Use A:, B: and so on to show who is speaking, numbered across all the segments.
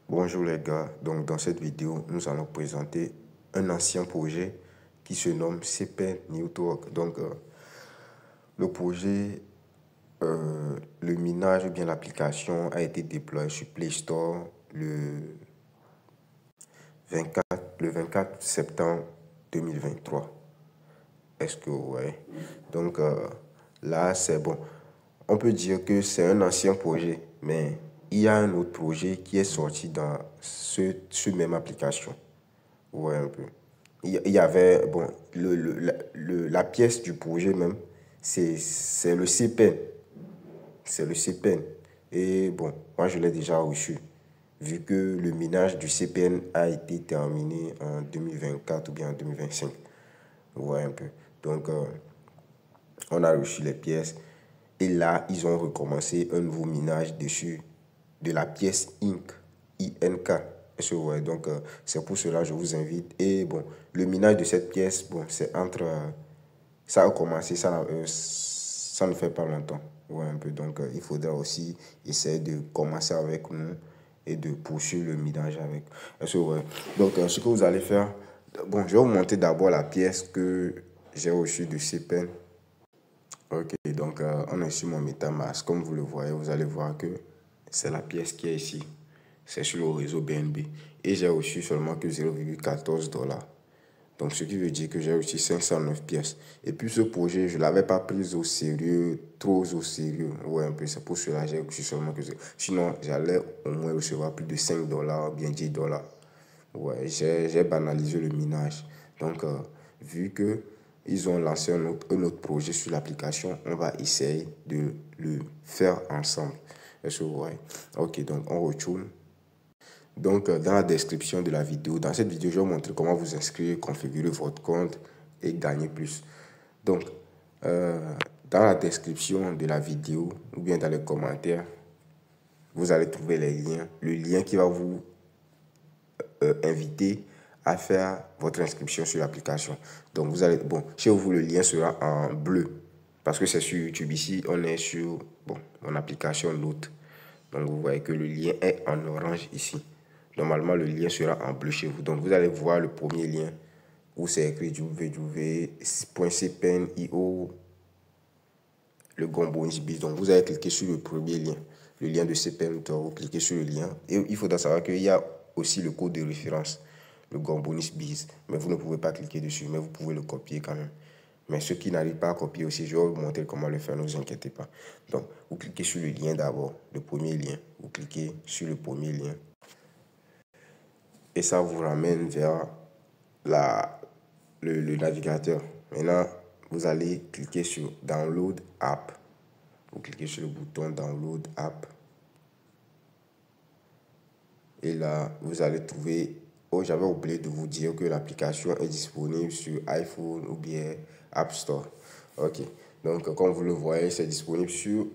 A: Bonjour les gars, donc dans cette vidéo, nous allons présenter un ancien projet qui se nomme CPN Network. Donc le projet, le minage ou bien l'application a été déployé sur Play Store le 24 septembre 2023. Est-ce que ouais? Donc là, c'est bon. On peut dire que c'est un ancien projet, mais il y a un autre projet qui est sorti dans ce même application. Ouais, un peu. Il y avait, bon, la pièce du projet même, c'est le CPN. C'est le CPN. Et bon, moi je l'ai déjà reçu, vu que le minage du CPN a été terminé en 2024 ou bien en 2025. Ouais, un peu. Donc, on a reçu les pièces. Et là, ils ont recommencé un nouveau minage dessus de la pièce INC. INK. Ouais, donc, c'est pour cela que je vous invite. Et bon, le minage de cette pièce, bon, c'est entre. Ça a commencé, ça ne fait pas longtemps. Ouais, un peu. Donc, il faudra aussi essayer de commencer avec nous et de poursuivre le minage avec. Ouais. Donc, ce que vous allez faire, bon, je vais vous montrer d'abord la pièce que j'ai reçue de CPN. Ok, donc on est sur mon MetaMask. Comme vous le voyez, vous allez voir que c'est la pièce qui est ici. C'est sur le réseau BNB. Et j'ai reçu seulement que 0,14 $. Donc, ce qui veut dire que j'ai reçu 509 pièces. Et puis, ce projet, je ne l'avais pas pris au sérieux, trop au sérieux. Ouais, un peu. C'est pour cela que j'ai reçu seulement que... Sinon, j'allais au moins recevoir plus de 5 $, bien 10 $. Ouais, j'ai banalisé le minage. Donc, vu que ils ont lancé un autre projet sur l'application, on va essayer de le faire ensemble. Est-ce que vous voyez? Ok, donc on retourne. Donc, dans la description de la vidéo, dans cette vidéo, je vais vous montrer comment vous inscrire, configurer votre compte et gagner plus. Donc, dans la description de la vidéo ou bien dans les commentaires, vous allez trouver les liens. Le lien qui va vous inviter à faire votre inscription sur l'application. Donc, vous allez, bon, chez vous, le lien sera en bleu parce que c'est sur YouTube. Ici, on est sur, bon, mon application Note. Donc, vous voyez que le lien est en orange ici. Normalement, le lien sera en bleu chez vous. Donc, vous allez voir le premier lien où c'est écrit www.cpn.io, le bonus Biz. Donc, vous allez cliquer sur le premier lien, le lien de CPN. Vous cliquez sur le lien. Et il faudra savoir qu'il y a aussi le code de référence, le bonus Biz. Mais vous ne pouvez pas cliquer dessus, mais vous pouvez le copier quand même. Mais ceux qui n'arrivent pas à copier aussi, je vais vous montrer comment le faire, ne vous inquiétez pas. Donc, vous cliquez sur le lien d'abord, le premier lien. Vous cliquez sur le premier lien. Et ça vous ramène vers le navigateur. Maintenant, vous allez cliquer sur Download App. Vous cliquez sur le bouton Download App. Et là, vous allez trouver... Oh, j'avais oublié de vous dire que l'application est disponible sur iPhone ou bien App Store. Ok. Donc, comme vous le voyez, c'est disponible sur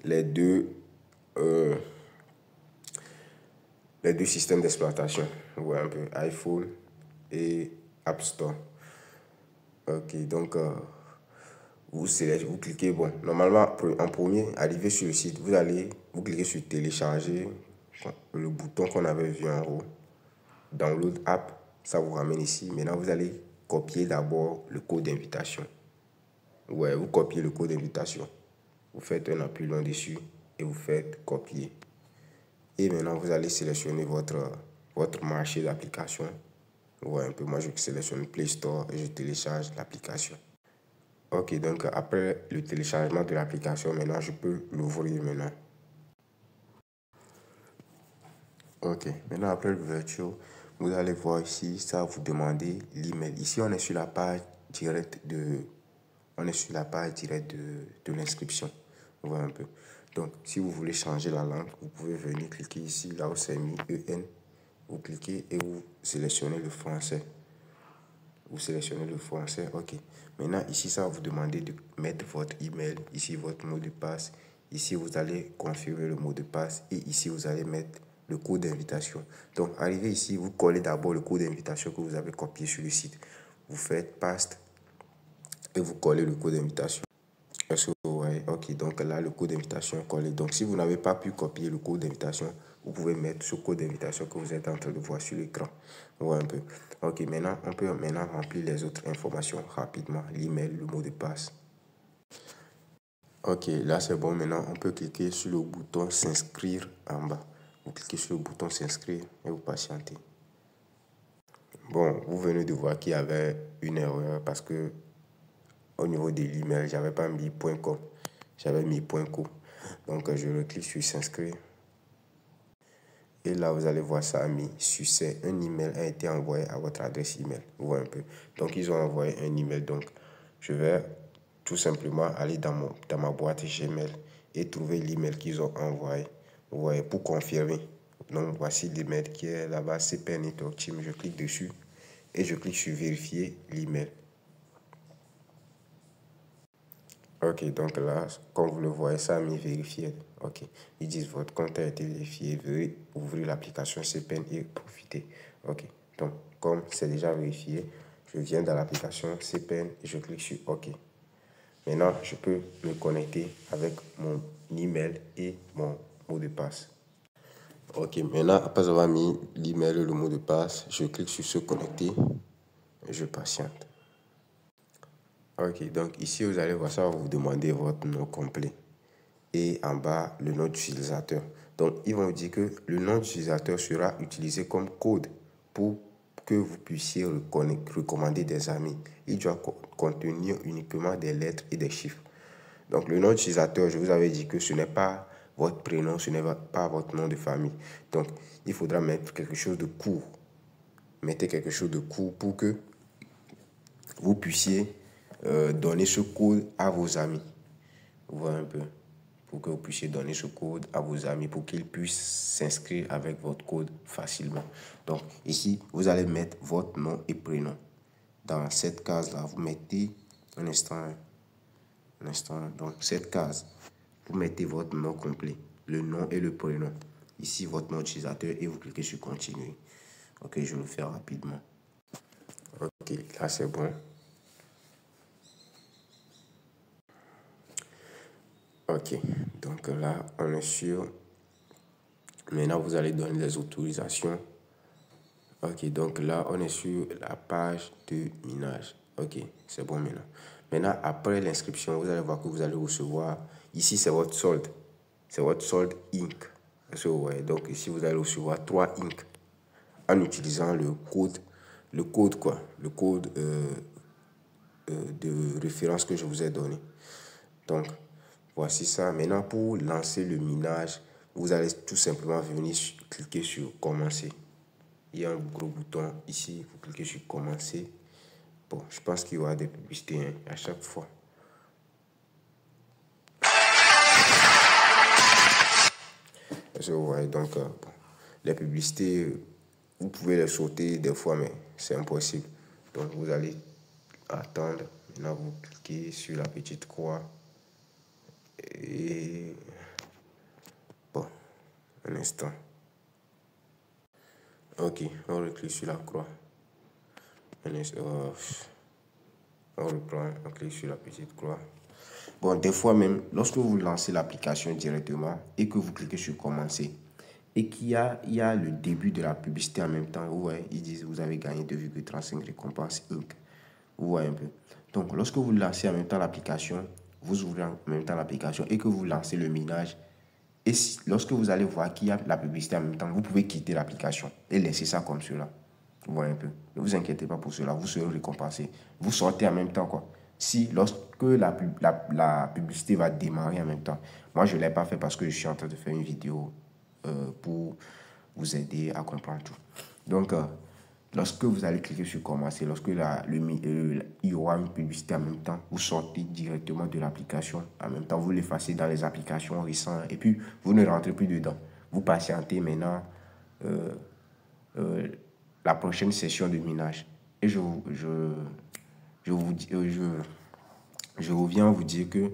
A: les deux systèmes d'exploitation. Vous voyez un peu iPhone et App Store. Ok, donc vous cliquez, bon, normalement en premier, arrivé sur le site, vous cliquez sur télécharger, le bouton qu'on avait vu en haut, download app, ça vous ramène ici. Maintenant, vous allez copier d'abord le code d'invitation. Ouais, vous copiez le code d'invitation. Vous faites un appui long dessus et vous faites copier. Et maintenant, vous allez sélectionner votre marché d'application. Ouais, un peu, moi je sélectionne Play Store et je télécharge l'application. Ok, donc après le téléchargement de l'application, maintenant je peux l'ouvrir maintenant. Ok, maintenant après l'ouverture, vous allez voir ici, ça va vous demander l'email. Ici, on est sur la page directe de l'inscription. Vous voyez un peu. Donc, si vous voulez changer la langue, vous pouvez venir cliquer ici, là où c'est mis EN. Vous cliquez et vous sélectionnez le français. Vous sélectionnez le français, ok. Maintenant, ici, ça va vous demander de mettre votre email, ici, votre mot de passe. Ici, vous allez configurer le mot de passe et ici, vous allez mettre le code d'invitation. Donc, arrivé ici, vous collez d'abord le code d'invitation que vous avez copié sur le site. Vous faites paste et vous collez le code d'invitation. Est-ce que vous voyez? Ok, donc là, le code d'invitation est collé. Donc, si vous n'avez pas pu copier le code d'invitation, vous pouvez mettre ce code d'invitation que vous êtes en train de voir sur l'écran. Voilà un peu. Ok, maintenant, on peut maintenant remplir les autres informations rapidement. L'email, le mot de passe. Ok, là c'est bon. Maintenant, on peut cliquer sur le bouton s'inscrire en bas. Vous cliquez sur le bouton s'inscrire et vous patientez. Bon, vous venez de voir qu'il y avait une erreur parce que au niveau de l'email, j'avais pas mis .com, j'avais mis .co. Donc, je reclique sur s'inscrire. Et là, vous allez voir ça a mis succès. Un email a été envoyé à votre adresse email. Vous voyez un peu. Donc, ils ont envoyé un email. Donc, je vais tout simplement aller dans ma boîte Gmail et trouver l'email qu'ils ont envoyé. Vous voyez, pour confirmer. Donc, voici l'email qui est là-bas, CPN Network Team. Je clique dessus et je clique sur vérifier l'email. Ok, donc là, comme vous le voyez, ça a mis vérifier. Ok, ils disent votre compte a été vérifié, veuillez ouvrir l'application CPN et profiter. Ok, donc comme c'est déjà vérifié, je viens dans l'application CPN et je clique sur OK. Maintenant, je peux me connecter avec mon email et mon mot de passe. Ok, maintenant, après avoir mis l'email et le mot de passe, je clique sur se connecter et je patiente. Ok, donc ici, vous allez voir ça, vous demandez votre nom complet. Et en bas, le nom d'utilisateur. Donc, ils vont dire que le nom d'utilisateur sera utilisé comme code pour que vous puissiez recommander des amis. Il doit contenir uniquement des lettres et des chiffres. Donc, le nom d'utilisateur, je vous avais dit que ce n'est pas votre prénom, ce n'est pas votre nom de famille. Donc, il faudra mettre quelque chose de court. Mettez quelque chose de court pour que vous puissiez donner ce code à vos amis. Vous voyez un peu. Pour que vous puissiez donner ce code à vos amis pour qu'ils puissent s'inscrire avec votre code facilement. Donc ici, vous allez mettre votre nom et prénom. Dans cette case-là, vous mettez un instant. Donc cette case, vous mettez votre nom complet, le nom et le prénom. Ici, votre nom d'utilisateur et vous cliquez sur continuer. Ok, je vais le faire rapidement. Ok, là c'est bon. Ok, donc là, on est sûr. Maintenant, vous allez donner les autorisations. Ok, donc là, on est sur la page de minage. Ok, c'est bon maintenant. Maintenant, après l'inscription, vous allez voir que vous allez recevoir. Ici, c'est votre solde. C'est votre solde Inc. Ouais, donc ici, vous allez recevoir 3 Inc. En utilisant le code quoi. Le code de référence que je vous ai donné. Donc, voici ça. Maintenant, pour lancer le minage, vous allez tout simplement venir cliquer sur commencer. Il y a un gros bouton ici, vous cliquez sur commencer. Bon, je pense qu'il y aura des publicités hein, à chaque fois. Vous voyez, donc, bon, les publicités, vous pouvez les sauter des fois, mais c'est impossible. Donc, vous allez attendre. Maintenant, vous cliquez sur la petite croix. Et bon, un instant. Ok, on reclique sur la croix. Un instant. On reprend, on clique sur la petite croix. Bon, des fois même, lorsque vous lancez l'application directement et que vous cliquez sur commencer et qu'il y a le début de la publicité en même temps, vous voyez, ils disent vous avez gagné 2,35 récompenses Inc. Vous voyez un peu. Donc, lorsque vous lancez en même temps l'application, vous ouvrez en même temps l'application et que vous lancez le minage, et lorsque vous allez voir qu'il y a la publicité en même temps, vous pouvez quitter l'application et laisser ça comme cela. Vous voyez un peu. Ne vous inquiétez pas pour cela, vous serez récompensé. Vous sortez en même temps, quoi. Si lorsque la publicité va démarrer en même temps, moi je ne l'ai pas fait parce que je suis en train de faire une vidéo pour vous aider à comprendre tout. Donc, lorsque vous allez cliquer sur commencer, lorsque il y aura une publicité en même temps, vous sortez directement de l'application. En même temps, vous l'effacez dans les applications récentes et puis vous ne rentrez plus dedans. Vous patientez maintenant la prochaine session de minage. Et je reviens vous dire que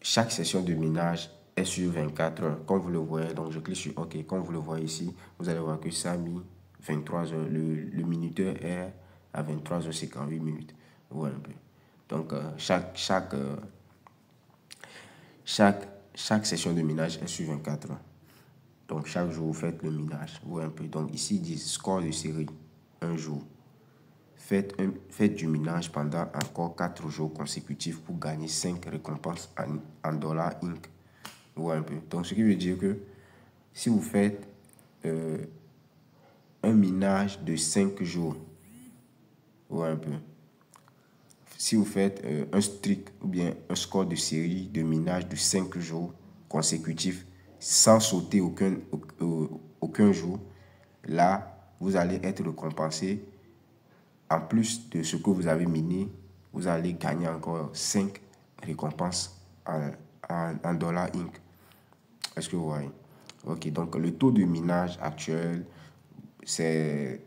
A: chaque session de minage est sur 24 heures. Comme vous le voyez, donc je clique sur OK. Comme vous le voyez ici, vous allez voir que ça a mis 23 heures. Le minuteur est à 23h58 minutes. Vous voyez un peu. Donc, chaque session de minage est sur 24 heures. Donc, chaque jour, vous faites le minage. Vous voyez un peu. Donc, ici, ils disent score de série, un jour. Faites du minage pendant encore 4 jours consécutifs pour gagner 5 récompenses en dollars Inc. Vous voyez un peu. Donc, ce qui veut dire que si vous faites un minage de 5 jours, vous voyez un peu. Si vous faites un streak ou bien un score de série de minage de 5 jours consécutifs sans sauter aucun jour, là, vous allez être récompensé. En plus de ce que vous avez miné, vous allez gagner encore 5 récompenses en dollars Inc. Est-ce que vous voyez? Ok, donc le taux de minage actuel, c'est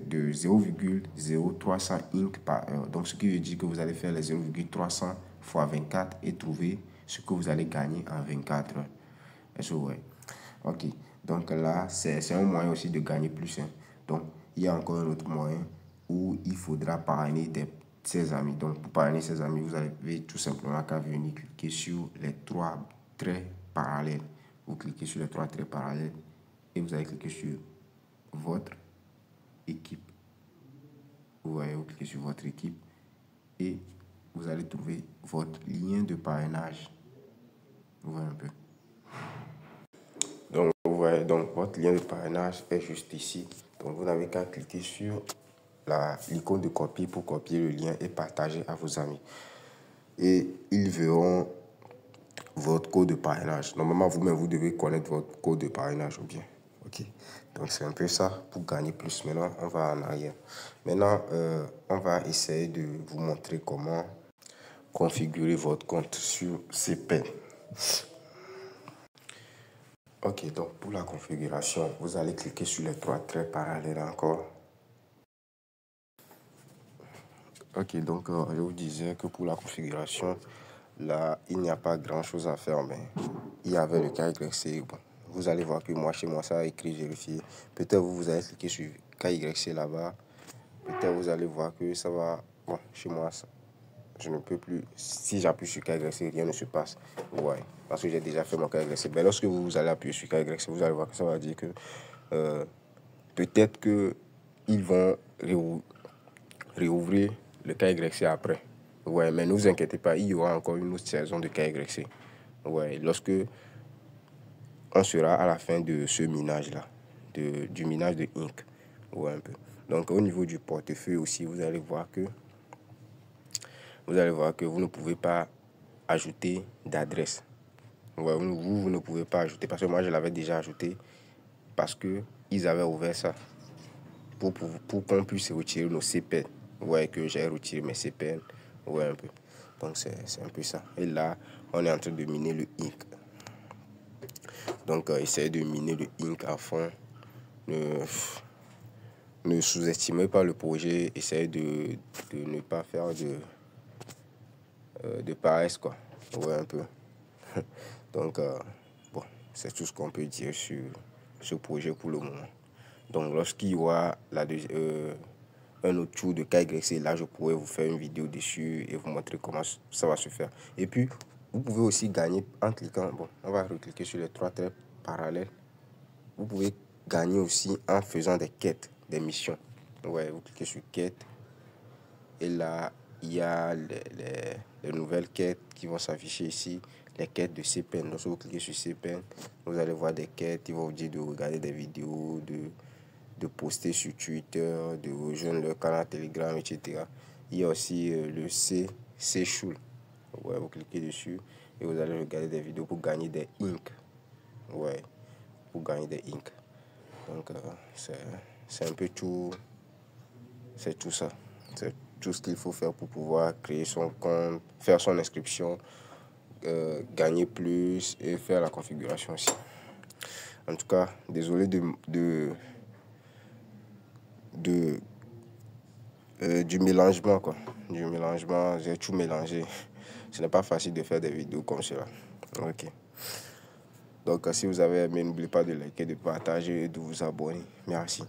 A: de 0,0300 Inc par heure. Donc, ce qui veut dire que vous allez faire les 0,300 fois 24 et trouver ce que vous allez gagner en 24 heures. Est-ce que vous voyez? Ok, donc là, c'est un moyen aussi de gagner plus. Hein. Donc, il y a encore un autre moyen où il faudra parrainer ses amis. Donc, pour parrainer ses amis, vous avez tout simplement qu'à venir cliquer sur les 3 traits parallèles. Vous cliquez sur les 3 traits parallèles et vous allez cliquer sur votre équipe. Vous voyez, vous cliquez sur votre équipe et vous allez trouver votre lien de parrainage. Vous voyez un peu. Donc, vous voyez, donc votre lien de parrainage est juste ici. Donc, vous n'avez qu'à cliquer sur l'icône de copier pour copier le lien et partager à vos amis. Et ils verront votre code de parrainage. Normalement, vous-même, vous devez connaître votre code de parrainage ou bien. Ok. Donc, c'est un peu ça pour gagner plus. Maintenant, on va en arrière. Maintenant, on va essayer de vous montrer comment configurer votre compte sur CPEN. Ok, donc pour la configuration, vous allez cliquer sur les 3 traits parallèles encore. Ok, donc je vous disais que pour la configuration, là, il n'y a pas grand-chose à faire, mais il y avait le KYC. Bon, vous allez voir que moi, chez moi, ça a écrit vérifier. Peut-être vous allez cliquer sur KYC là-bas. Peut-être vous allez voir que ça va... Bon, chez moi, ça, je ne peux plus... Si j'appuie sur KYC, rien ne se passe. Ouais, parce que j'ai déjà fait mon KYC. Mais lorsque vous allez appuyer sur KYC, vous allez voir que ça va dire que... peut-être qu'ils vont réouvrir le KYC après. Ouais, mais ne vous inquiétez pas, il y aura encore une autre saison de KYC. Ouais, lorsque on sera à la fin de ce minage-là, du minage de Inc. Ouais, un peu. Donc, au niveau du portefeuille aussi, vous allez voir que vous ne pouvez pas ajouter d'adresse. Ouais, vous ne pouvez pas ajouter, parce que moi, je l'avais déjà ajouté, parce qu'ils avaient ouvert ça pour qu'on puisse retirer nos CPN. Ouais, que j'ai retiré mes CPN. Ouais, un peu. Donc, c'est un peu ça. Et là, on est en train de miner le Inc. Donc, essayez de miner le Inc à fond. Ne sous-estimez pas le projet. Essayez de ne pas faire de paresse, quoi. Ouais, un peu. Donc, bon, c'est tout ce qu'on peut dire sur ce projet pour le moment. Donc, lorsqu'il y aura un autre tour de KYC, là, je pourrais vous faire une vidéo dessus et vous montrer comment ça va se faire. Et puis, vous pouvez aussi gagner en cliquant. Bon, on va recliquer sur les 3 traits parallèles. Vous pouvez gagner aussi en faisant des quêtes, des missions. Ouais, vous cliquez sur quête. Et là, il y a les nouvelles quêtes qui vont s'afficher ici. Les quêtes de CPN. Lorsque vous cliquez sur CPN, vous allez voir des quêtes. Ils vont vous dire de regarder des vidéos, de poster sur Twitter, de rejoindre le canal Telegram, etc. Il y a aussi le C-Schul. Ouais, vous cliquez dessus et vous allez regarder des vidéos pour gagner des Inc. Ouais, pour gagner des Inc. Donc, c'est un peu tout. C'est tout ça. C'est tout ce qu'il faut faire pour pouvoir créer son compte, faire son inscription, gagner plus et faire la configuration aussi. En tout cas, désolé du mélangement, quoi. Du mélangement, j'ai tout mélangé. Ce n'est pas facile de faire des vidéos comme cela. Ok. Donc, si vous avez aimé, n'oubliez pas de liker, de partager et de vous abonner. Merci.